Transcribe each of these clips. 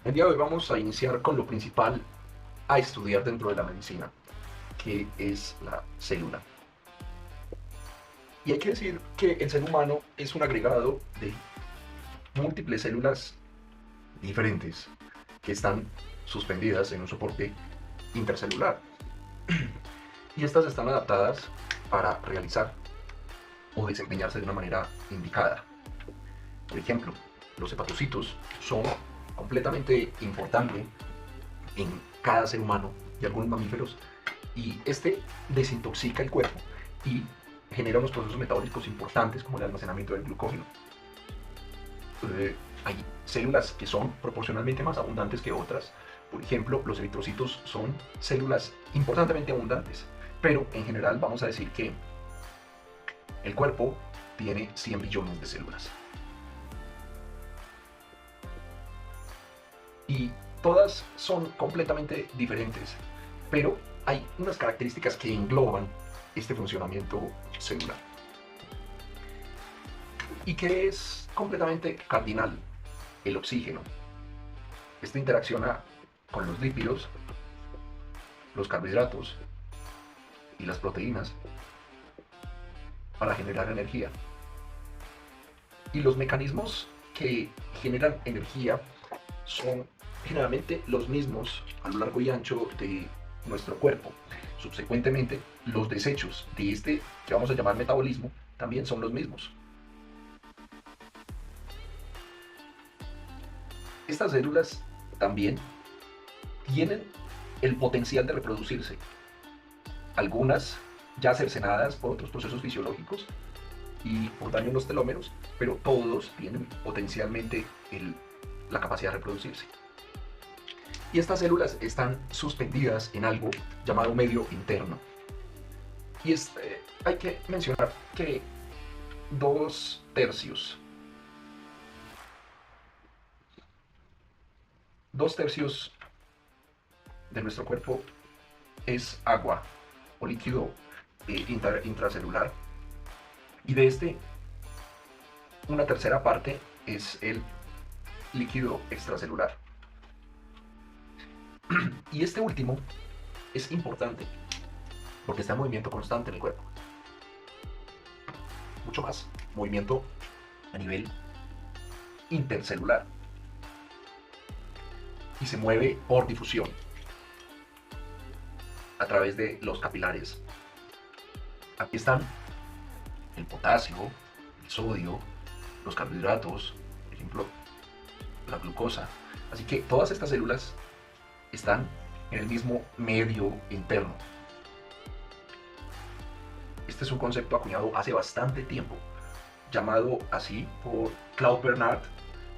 El día de hoy vamos a iniciar con lo principal a estudiar dentro de la medicina, que es la célula. Y hay que decir que el ser humano es un agregado de múltiples células diferentes que están suspendidas en un soporte intercelular. Y estas están adaptadas para realizar o desempeñarse de una manera indicada. Por ejemplo, los hepatocitos son completamente importantes en cada ser humano y algunos mamíferos, y este desintoxica el cuerpo y genera unos procesos metabólicos importantes como el almacenamiento del glucógeno. Hay células que son proporcionalmente más abundantes que otras. Por ejemplo, los eritrocitos son células importantemente abundantes, pero en general vamos a decir que el cuerpo tiene 100 billones de células. Y todas son completamente diferentes, pero hay unas características que engloban este funcionamiento celular y que es completamente cardinal: el oxígeno. Este interacciona con los lípidos, los carbohidratos y las proteínas para generar energía. Y los mecanismos que generan energía son generalmente los mismos a lo largo y ancho de nuestro cuerpo. Subsecuentemente, los desechos de este que vamos a llamar metabolismo también son los mismos. Estas células también tienen el potencial de reproducirse, algunas ya cercenadas por otros procesos fisiológicos y por daño en los telómeros, pero todos tienen potencialmente la capacidad de reproducirse. Y estas células están suspendidas en algo llamado medio interno. Y hay que mencionar que dos tercios de nuestro cuerpo es agua o líquido intracelular, y de este una tercera parte es el líquido extracelular. Y este último es importante porque está en movimiento constante en el cuerpo. Mucho más movimiento a nivel intercelular. Y se mueve por difusión a través de los capilares. Aquí están el potasio, el sodio, los carbohidratos, por ejemplo, la glucosa. Así que todas estas células están en el mismo medio interno. Este es un concepto acuñado hace bastante tiempo, llamado así por Claude Bernard.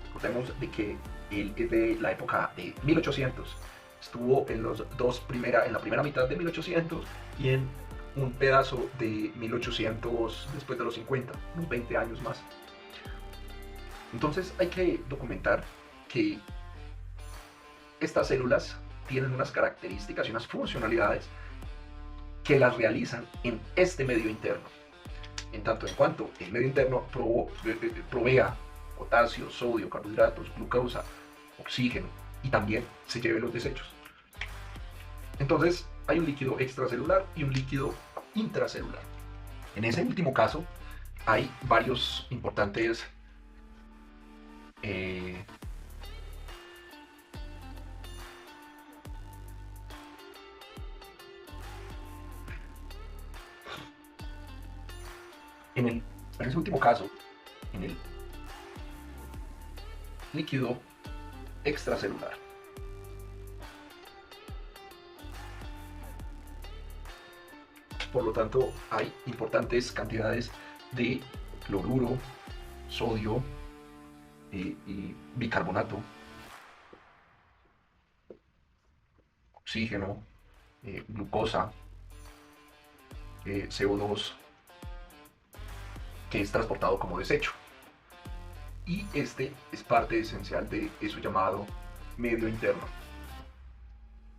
Recordemos de que él es de la época de 1800. Estuvo en la primera mitad de 1800 y en un pedazo de 1800 después de los 50, unos 20 años más. Entonces hay que documentar que estas células tienen unas características y unas funcionalidades que las realizan en este medio interno. En tanto en cuanto el medio interno provea potasio, sodio, carbohidratos, glucosa, oxígeno, y también se lleve los desechos. Entonces hay un líquido extracelular y un líquido intracelular. En ese último caso hay varios importantes en ese último caso, en el líquido extracelular, por lo tanto, hay importantes cantidades de cloruro, sodio y bicarbonato, oxígeno, glucosa, CO2, que es transportado como desecho. Y este es parte esencial de eso llamado medio interno.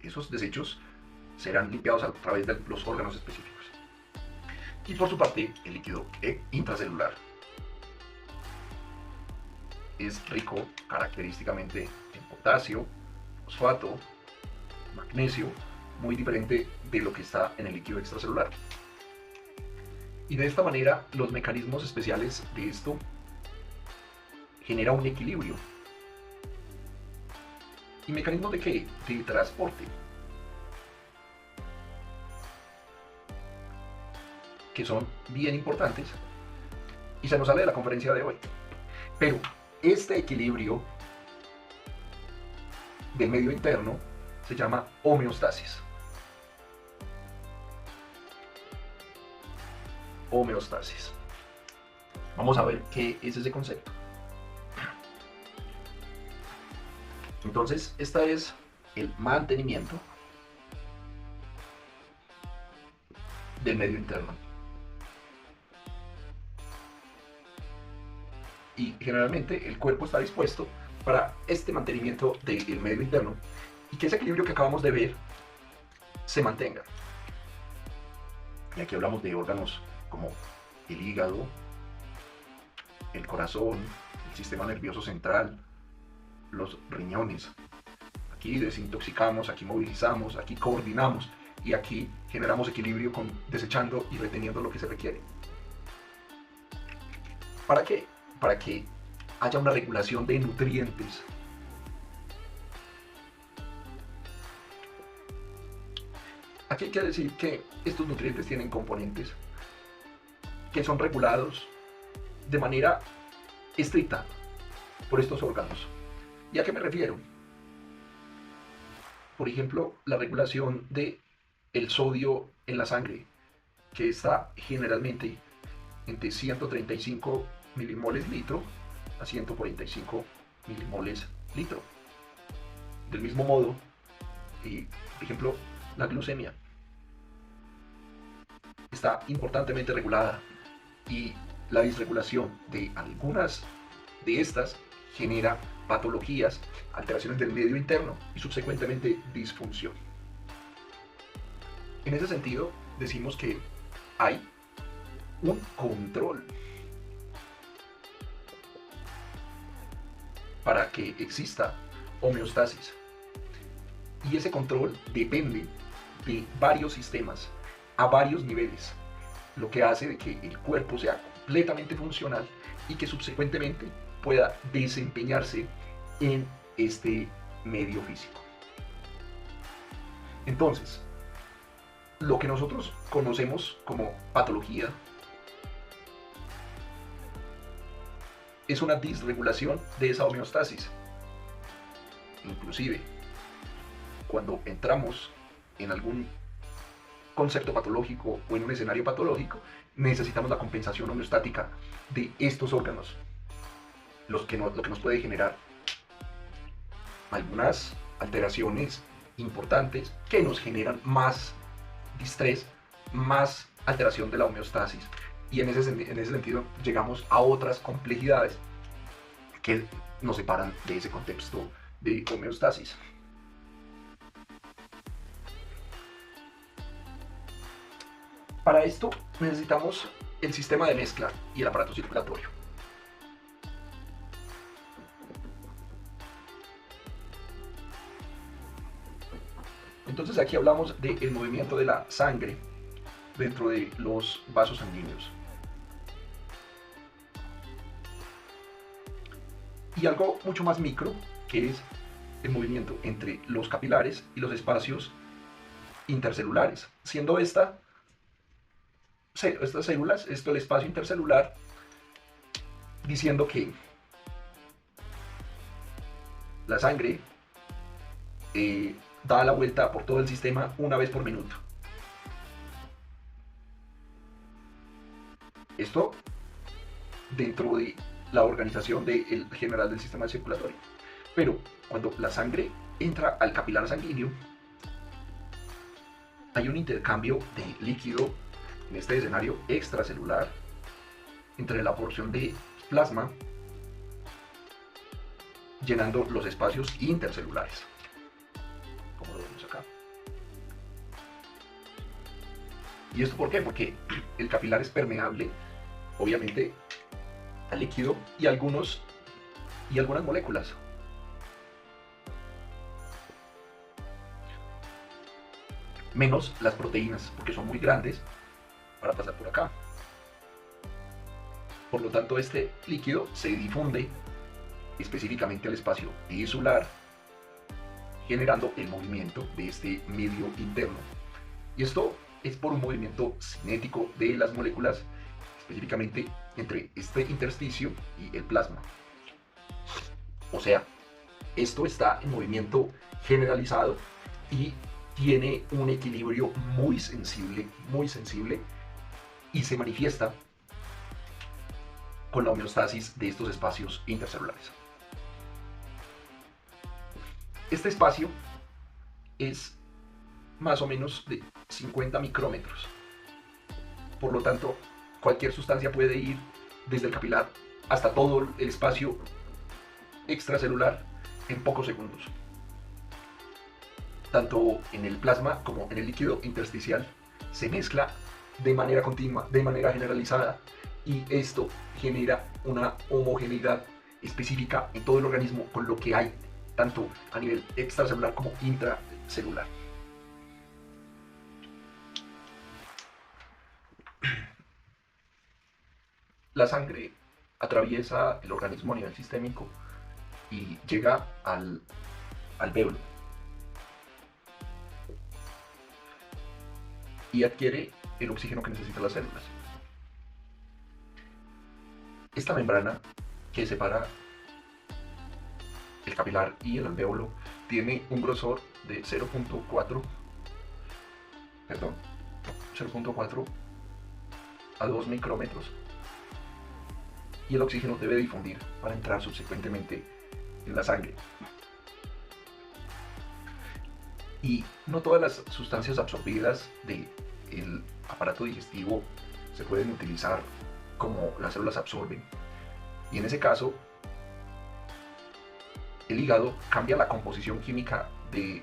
Esos desechos serán limpiados a través de los órganos específicos. Y por su parte, el líquido intracelular es rico característicamente en potasio, fosfato, magnesio, muy diferente de lo que está en el líquido extracelular. Y de esta manera, los mecanismos especiales de esto generan un equilibrio. ¿Y mecanismos de qué? De transporte, que son bien importantes, y se nos sale de la conferencia de hoy. Pero este equilibrio del medio interno se llama homeostasis. Homeostasis. Vamos a ver qué es ese concepto. Entonces, este es el mantenimiento del medio interno. Y generalmente el cuerpo está dispuesto para este mantenimiento del medio interno y que ese equilibrio que acabamos de ver se mantenga. Y aquí hablamos de órganos como el hígado, el corazón, el sistema nervioso central, los riñones. Aquí desintoxicamos, aquí movilizamos, aquí coordinamos y aquí generamos equilibrio desechando y reteniendo lo que se requiere. ¿Para qué? Para que haya una regulación de nutrientes. Aquí hay que decir que estos nutrientes tienen componentes que son regulados de manera estricta por estos órganos. ¿Y a qué me refiero? Por ejemplo, la regulación del sodio en la sangre, que está generalmente entre 135 milimoles litro a 145 milimoles litro. Del mismo modo, por ejemplo, la glucemia está importantemente regulada y la disregulación de algunas de estas genera patologías, alteraciones del medio interno y subsecuentemente disfunción. En ese sentido, decimos que hay un control para que exista homeostasis. Y ese control depende de varios sistemas a varios niveles, lo que hace de que el cuerpo sea completamente funcional y que subsecuentemente pueda desempeñarse en este medio físico. Entonces, lo que nosotros conocemos como patología es una disregulación de esa homeostasis. Inclusive, cuando entramos en algún concepto patológico o en un escenario patológico, necesitamos la compensación homeostática de estos órganos, lo que nos puede generar algunas alteraciones importantes que nos generan más distrés, más alteración de la homeostasis, y en ese sentido llegamos a otras complejidades que nos separan de ese contexto de homeostasis. Para esto necesitamos el sistema de mezcla y el aparato circulatorio. Entonces aquí hablamos del movimiento de la sangre dentro de los vasos sanguíneos. Y algo mucho más micro, que es el movimiento entre los capilares y los espacios intercelulares, siendo estas células, el espacio intercelular, diciendo que la sangre da la vuelta por todo el sistema una vez por minuto. Esto dentro de la organización general del sistema circulatorio. Pero cuando la sangre entra al capilar sanguíneo, hay un intercambio de líquido, en este escenario extracelular, entre la porción de plasma, llenando los espacios intercelulares, como lo vemos acá. ¿Y esto por qué? Porque el capilar es permeable, obviamente, al líquido y algunas moléculas. menos las proteínas, porque son muy grandes para pasar por acá. Por lo tanto, este líquido se difunde específicamente al espacio tisular, generando el movimiento de este medio interno. Y esto es por un movimiento cinético de las moléculas, específicamente entre este intersticio y el plasma. O sea, esto está en movimiento generalizado y tiene un equilibrio muy sensible, y se manifiesta con la homeostasis de estos espacios intercelulares. Este espacio es más o menos de 50 micrómetros. Por lo tanto, cualquier sustancia puede ir desde el capilar hasta todo el espacio extracelular en pocos segundos. Tanto en el plasma como en el líquido intersticial se mezcla de manera continua, de manera generalizada, y esto genera una homogeneidad específica en todo el organismo, con lo que hay tanto a nivel extracelular como intracelular. La sangre atraviesa el organismo a nivel sistémico y llega al alvéolo y adquiere el oxígeno que necesitan las células. Esta membrana que separa el capilar y el alvéolo tiene un grosor de 0.4 a 2 micrómetros, y el oxígeno debe difundir para entrar subsecuentemente en la sangre. Y no todas las sustancias absorbidas del aparato digestivo se pueden utilizar como las células absorben. Y en ese caso, el hígado cambia la composición química de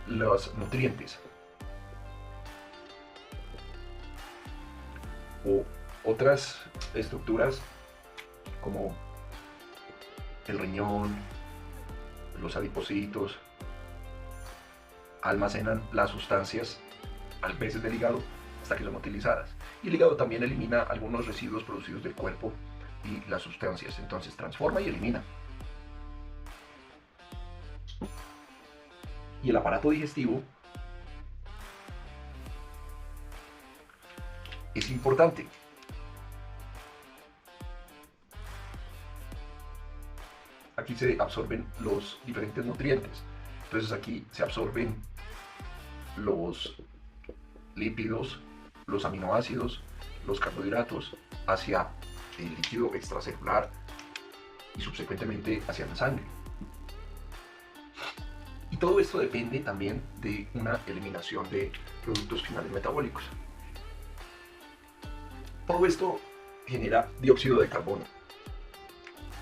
los nutrientes. O otras estructuras como el riñón, los adipocitos, almacenan las sustancias a veces del hígado hasta que son utilizadas. Y el hígado también elimina algunos residuos producidos del cuerpo y las sustancias, entonces transforma y elimina. Y el aparato digestivo es importante. Aquí se absorben los diferentes nutrientes. Entonces aquí se absorben los lípidos, los aminoácidos, los carbohidratos hacia el líquido extracelular y subsecuentemente hacia la sangre. Y todo esto depende también de una eliminación de productos finales metabólicos. Todo esto genera dióxido de carbono.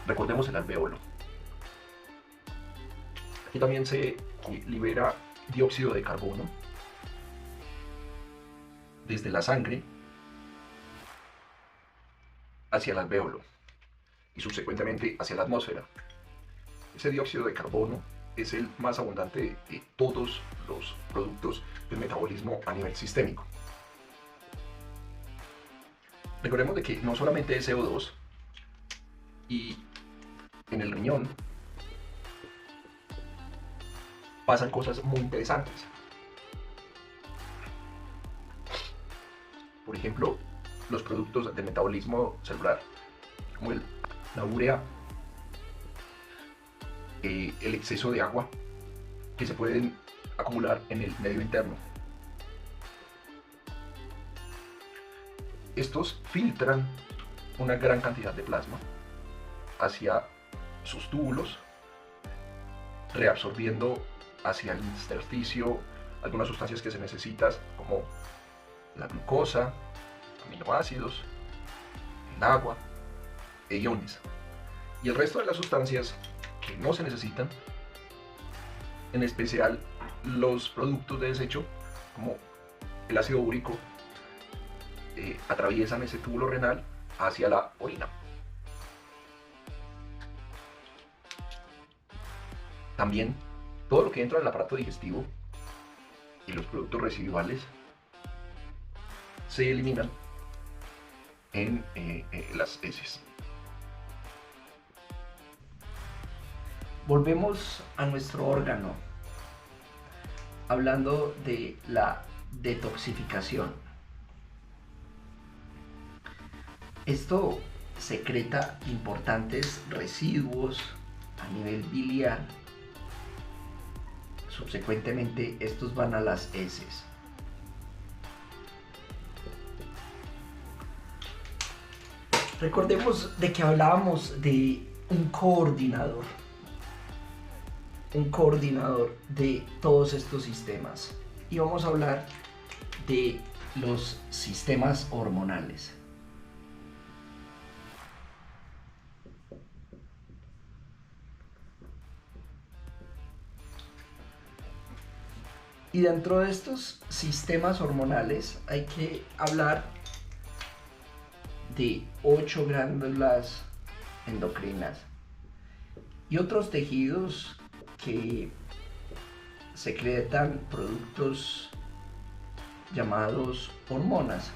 Recordemos el alvéolo. Aquí también se libera dióxido de carbono desde la sangre hacia el alvéolo y subsecuentemente hacia la atmósfera. Ese dióxido de carbono es el más abundante de todos los productos del metabolismo a nivel sistémico. Recordemos de que no solamente es CO2, y en el riñón pasan cosas muy interesantes. Por ejemplo, los productos de metabolismo celular, como la urea, el exceso de agua que se pueden acumular en el medio interno. Estos filtran una gran cantidad de plasma hacia sus túbulos, reabsorbiendo hacia el intersticio algunas sustancias que se necesitan, como la glucosa, aminoácidos, el agua e iones. Y el resto de las sustancias que no se necesitan, en especial los productos de desecho, como el ácido úrico, atraviesan ese túbulo renal hacia la orina. También todo lo que entra en el aparato digestivo y los productos residuales se eliminan en las heces. Volvemos a nuestro órgano, hablando de la detoxificación. Esto secreta importantes residuos a nivel biliar. Subsecuentemente, estos van a las heces. Recordemos de que hablábamos de un coordinador de todos estos sistemas. Y vamos a hablar de los sistemas hormonales. Y dentro de estos sistemas hormonales hay que hablar de 8 glándulas endocrinas y otros tejidos que secretan productos llamados hormonas.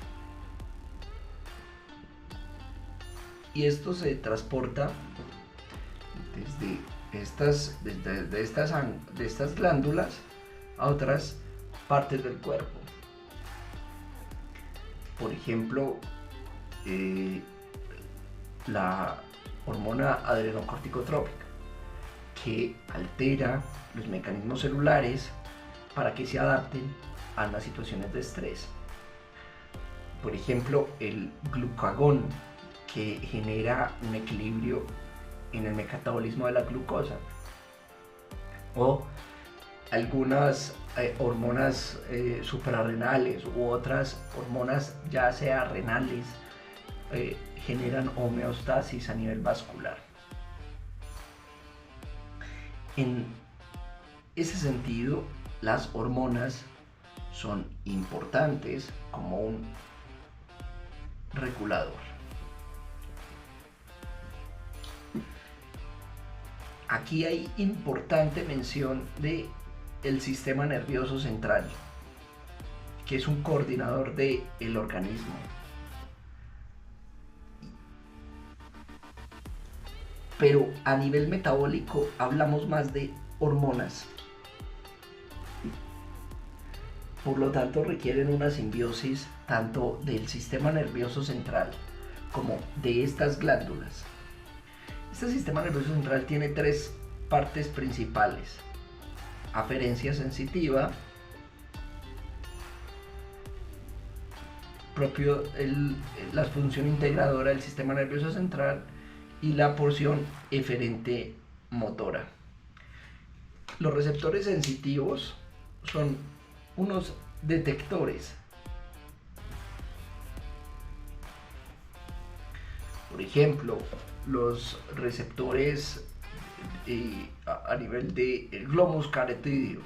Y esto se transporta desde estas glándulas a otras partes del cuerpo. Por ejemplo, la hormona adrenocorticotrópica, que altera los mecanismos celulares para que se adapten a las situaciones de estrés. Por ejemplo, el glucagón, que genera un equilibrio en el metabolismo de la glucosa, o algunas hormonas suprarrenales u otras hormonas ya sea renales generan homeostasis a nivel vascular. En ese sentido, las hormonas son importantes como un regulador. Aquí hay importante mención de el sistema nervioso central, que es un coordinador del organismo. Pero a nivel metabólico hablamos más de hormonas. Por lo tanto, requieren una simbiosis tanto del sistema nervioso central como de estas glándulas. Este sistema nervioso central tiene 3 partes principales: aferencia sensitiva, la función integradora del sistema nervioso central, y la porción eferente motora. Los receptores sensitivos son unos detectores. Por ejemplo, los receptores a nivel del globo musculoesquelético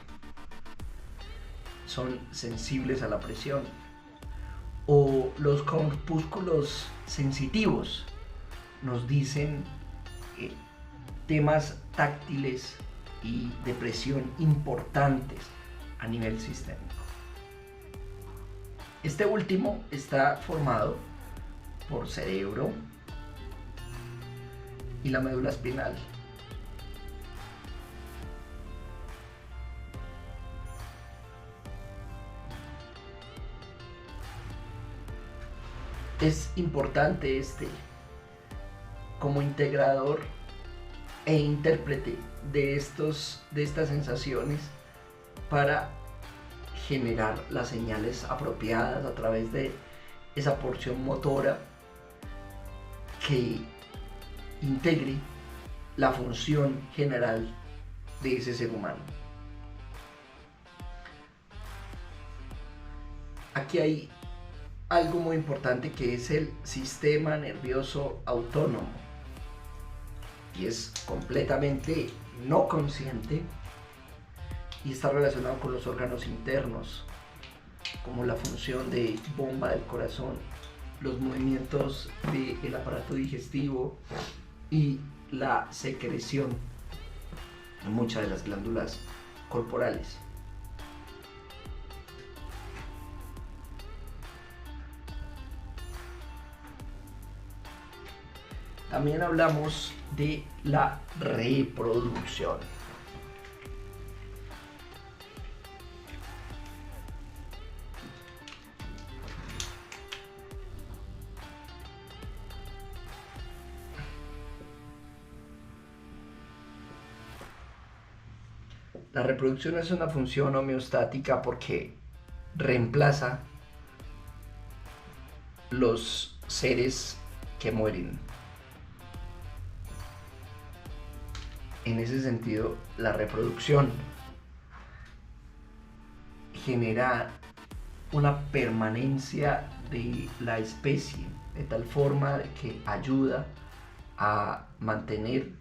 son sensibles a la presión, o los corpúsculos sensitivos nos dicen temas táctiles y de presión importantes a nivel sistémico. Este último está formado por cerebro y la médula espinal. Es importante como integrador e intérprete de estas sensaciones para generar las señales apropiadas a través de esa porción motora que integre la función general de ese ser humano. Aquí hay algo muy importante, que es el sistema nervioso autónomo, y es completamente no consciente y está relacionado con los órganos internos, como la función de bomba del corazón, los movimientos del aparato digestivo y la secreción en muchas de las glándulas corporales. también hablamos de la reproducción. La reproducción es una función homeostática porque reemplaza los seres que mueren. En ese sentido, la reproducción genera una permanencia de la especie, de tal forma que ayuda a mantener